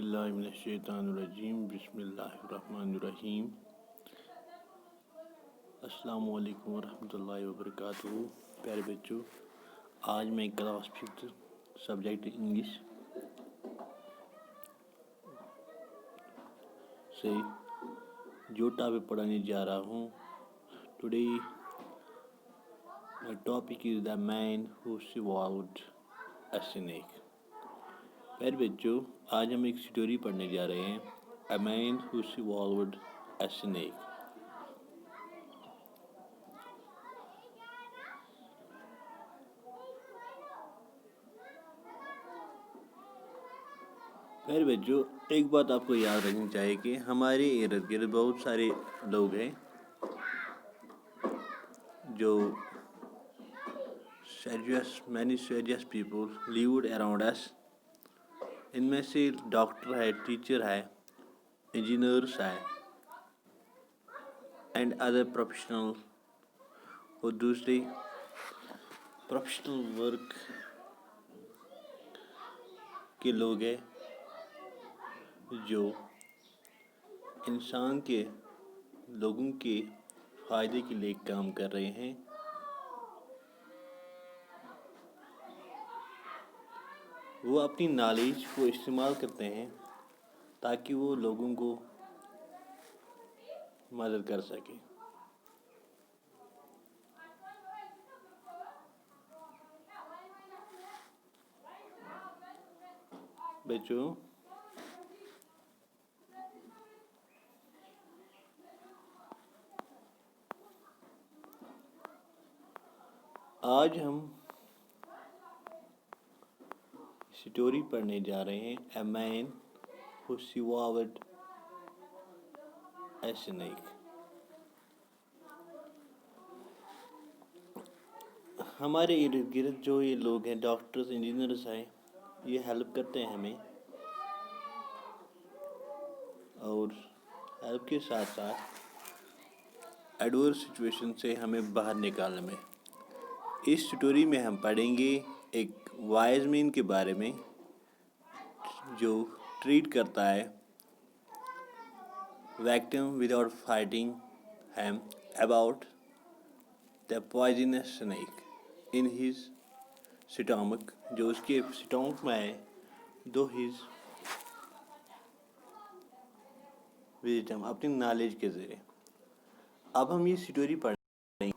औज़ुबिल्लाहिमिनश्शैतानिर्रजीम बिस्मिल्लाहिर्रहमानिर्रहीम। अस्सलामु अलैकुम वरहमतुल्लाहि वबरकातुहू। प्यारे बच्चों, आज मैं क्लास 5 सब्जेक्ट इंग्लिश से जो टॉपिक पढ़ाने जा रहा हूँ। Today my topic is the man who swallowed a snake. प्यारे बच्चों, आज हम एक स्टोरी पढ़ने जा रहे हैं, a man who swallowed a snake. प्यारे बच्चों, एक बात आपको याद रखनी चाहिए कि हमारे इर्द गिर्द बहुत सारे लोग हैं जो many serious people lived around us. इनमें से डॉक्टर है, टीचर है, इंजीनियर्स है एंड अदर प्रोफेशनल और दूसरे प्रोफेशनल वर्क के लोग हैं जो इंसान के लोगों के फ़ायदे के लिए काम कर रहे हैं। वो अपनी नॉलेज को इस्तेमाल करते हैं ताकि वो लोगों को मदद कर सके। बच्चों, आज हम स्टोरी पढ़ने जा रहे हैं, a man who swallowed a snake. हमारे इर्द गिर्द जो ये लोग हैं, डॉक्टर्स, इंजीनियर्स हैं, ये हेल्प करते हैं हमें, और हेल्प के साथ साथ एडवर्स सिचुएशन से हमें बाहर निकालने में। इस स्टोरी में हम पढ़ेंगे एक वाइज मैन के बारे में जो ट्रीट करता है victim without fighting him about the poisonous snake in his stomach, जो उसके स्टमक में है, दो हिज विजडम, अपनी नॉलेज के जरिए। अब हम ये स्टोरी पढ़ेंगे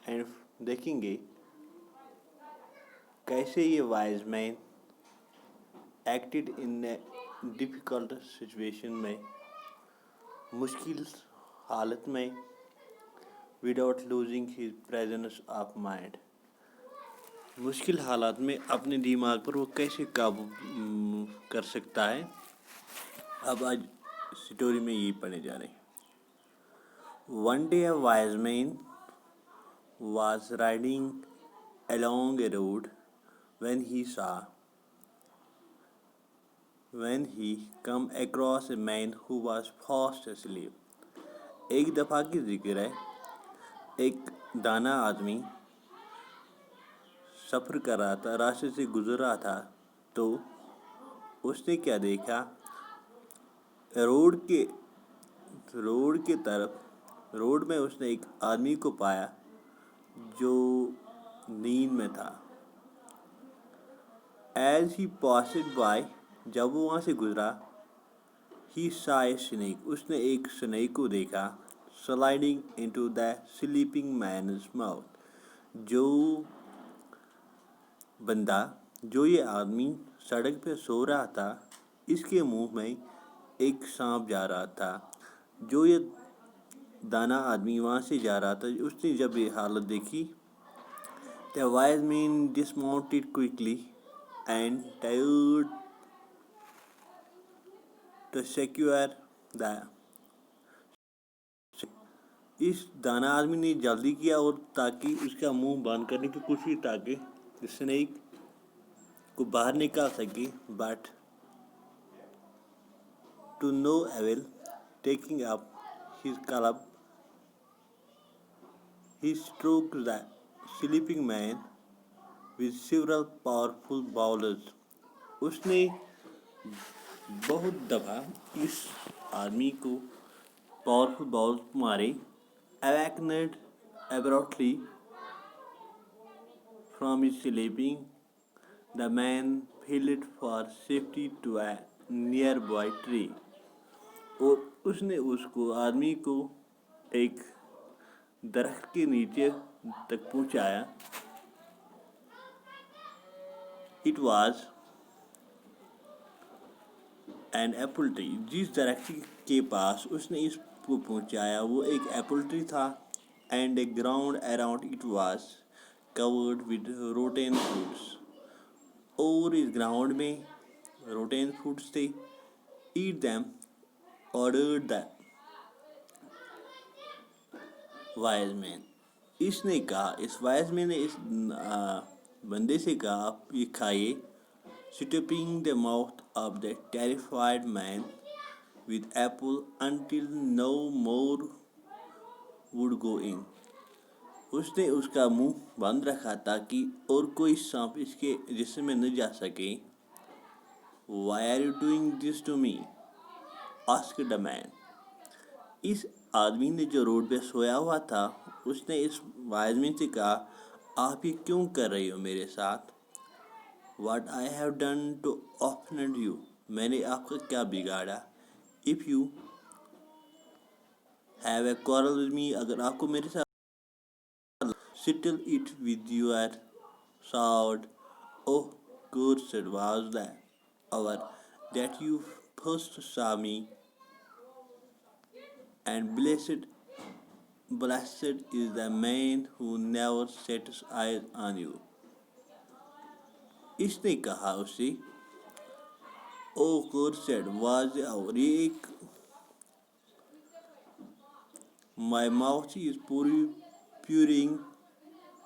एंड देखेंगे कैसे ये wise man acted in A difficult situation में, मुश्किल हालत में, without losing his presence of mind. मुश्किल हालात में अपने दिमाग पर वो कैसे काबू कर सकता है। अब आज स्टोरी में यही पढ़ने जा रहे हैं। One day a wise man was riding along a road when he come across a man who was fast asleep। एक दफ़ा की जिक्र है, एक दाना आदमी सफ़र कर रहा था, रास्ते से गुजर रहा था, तो उसने क्या देखा, रोड रोड में उसने एक आदमी को पाया जो नींद में था। As he passed by, जब वो वहाँ से गुजरा, he saw a snake, उसने एक स्नेक को देखा, sliding into the sleeping man's mouth। जो ये आदमी सड़क पे सो रहा था, इसके मुंह में एक सांप जा रहा था। जो ये दाना आदमी वहाँ से जा रहा था, उसने जब ये हालत देखी, the wise man dismounted quickly and tried to secure the। इस दाना आदमी ने जल्दी किया और ताकि उसका मुंह बंद करने की कोशिश की ताकि स्नेक को बाहर निकाल सके, but to no avail, taking up his club he struck the sleeping man with several powerful blows। उसने बहुत दफ़ा इस आदमी को पावरफुल बॉल मारे। अवेकनेड abruptly from his sleeping, the man fled for safety to a nearby tree. और उसने उसको आदमी को एक दरख्त के नीचे तक पहुंचाया। It was an apple tree. जिस दरख्त के पास उसने इसको पहुंचाया वो एक एप्पल ट्री था। And the ground around it was covered with rotten fruits. और इस ग्राउंड में रोटेन फ्रूट्स थे। Eat them, ordered the wise man. इसने कहा, इस वाइज मैन ने इस बंदे से कहा, आप ये खाइए। Stopping the mouth of the terrified man with apple until no more would go in. उसने उसका मुंह बंद रखा ताकि और कोई सांप इसके जिस्म में न जा सके। Why are you doing this to me? asked the man. इस आदमी ने जो रोड पे सोया हुआ था उसने इस वाइजमैन से कहा, आप ये क्यों कर रही हो मेरे साथ? What I have done to offend you? मैंने आपका क्या बिगाड़ा? If you have a quarrel with me, अगर आपको मेरे साथ settle it with your sword. Oh, cursed was the hour that you first saw me, and blessed is the man who never sets eyes on you. इसने कहा उसे, ओ cursed was the hour, ये एक my mouth is pouring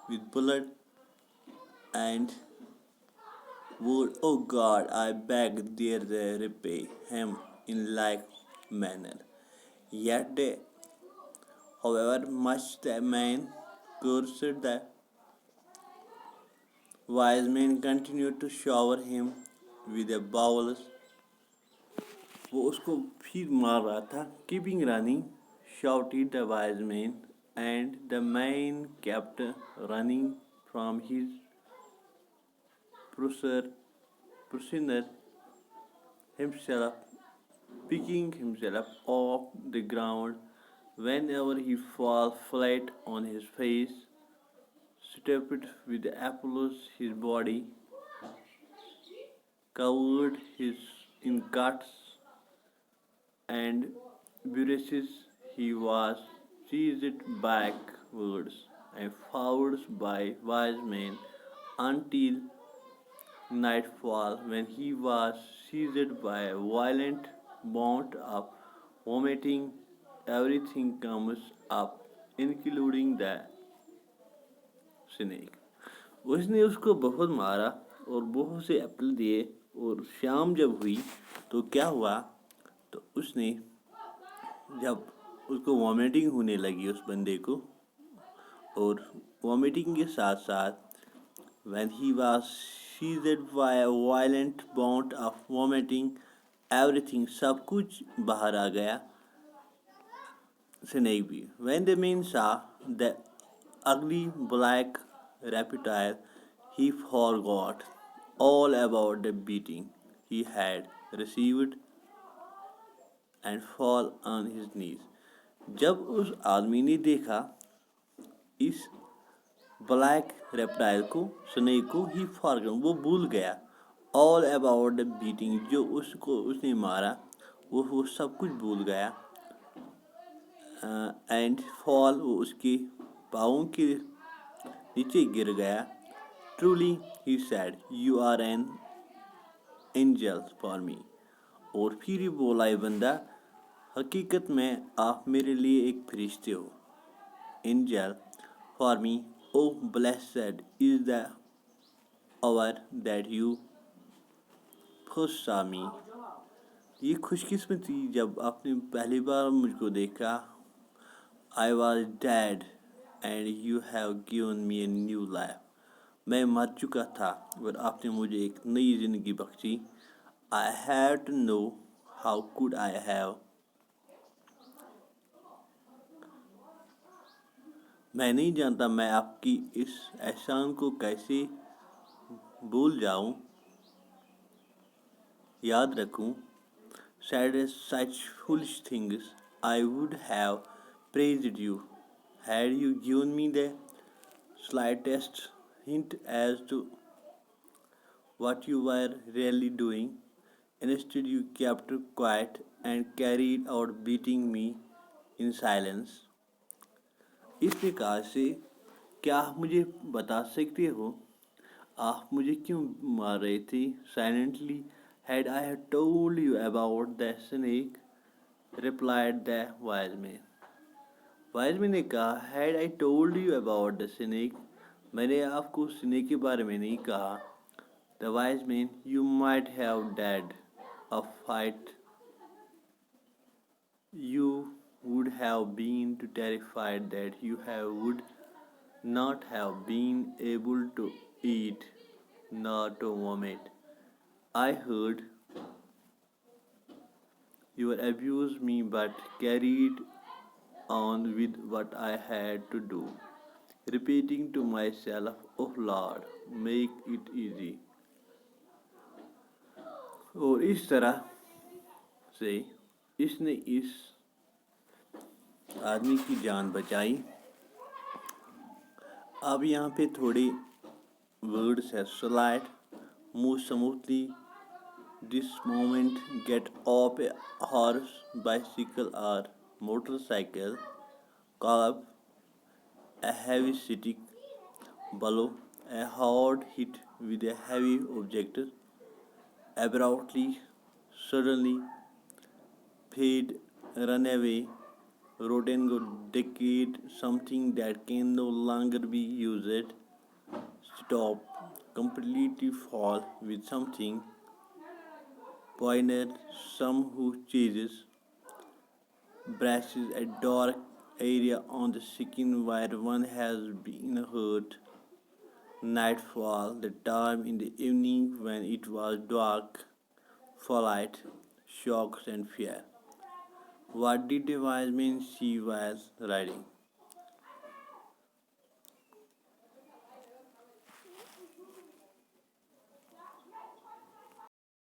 with blood and would, oh God, I beg thee repay him in like manner. Yet they, however much the man cursed, the wise man continued to shower him with the bowls. वो उसको फिर मार रहा था. Keeping running, shouted the wise man, and the man kept running from his prisoner himself, picking himself off the ground whenever he fell flat on his face, stuffed with the apples, his body covered in cuts and bruises. He was chased backwards and forwards by wise men until nightfall, when he was seized by a violent bout of vomiting. Everything comes up, including the snake. उसने उसको बहुत मारा और बहुत से Apple दिए, और शाम जब हुई तो क्या हुआ, तो उसने जब उसको वॉमिटिंग होने लगी उस बंदे को, और वॉमिटिंग के साथ साथ when he was seized by a violent bout of vomiting, everything, सब कुछ बाहर आ गया, snake भी. When the man saw the ugly black reptile, he forgot all about the beating he had received and fall on his knees. जब उस आदमी ने देखा इस ब्लैक रेप्टाइल को, स्नेक को, ही फॉरगॉट, वो भूल गया, ऑल अबाउट द बीटिंग, जो उसको उसने मारा वो सब कुछ भूल गया, एंड फॉल, वो उसके पाँव के नीचे गिर गया. Truly he said, you are an angel for me. और फिर ही बोला ये बंदा, हकीकत में आप मेरे लिए एक फरिश्ते हो. Angel for me, oh blessed is the hour that you first saw me. ये खुशकिस्मती जब आपने पहली बार मुझको देखा. I was dead and you have given me a new life. मैं मर चुका था और आपने मुझे एक नई ज़िंदगी बख्शी. I have to know how could I have? मैं नहीं जानता मैं आपकी इस एहसान को कैसे भूल जाऊं, याद रखूं. Said such foolish things. I would have praised you had you given me the slightest hint as to what you were really doing. Instead, you kept quiet and carried out beating me in silence. इस प्रकार से क्या आप मुझे बता सकते हो आप मुझे क्यों मार रहे थे? Silently, had I told you about the snake, replied the wise man. Wise man ने कहा, had I told you about the snake, मैंने आपको स्नेक के बारे में नहीं कहा. The wise man, you might have dead a fight, you would have been too terrified that you would not have been able to eat nor to vomit. I heard you abused me but carried on with what I had to do, repeating to myself, "Oh Lord, make it easy." और इस तरह से इसने इस आदमी की जान बचाई. अब यहाँ पे थोड़ी वर्ड्स है. Slide, move smoothly, this moment, get off a horse, bicycle और motorcycle, call a heavy stick, blow, a hard hit with a heavy object, abruptly, suddenly, fade, run away, rotten, decade, something that can no longer be used, stop, completely fall with something, pointer, some who chases, brushes a dark area on the skin where one has been hurt, nightfall, the time in the evening when it was dark, flight, shocks and fear. What did the wise man see while riding?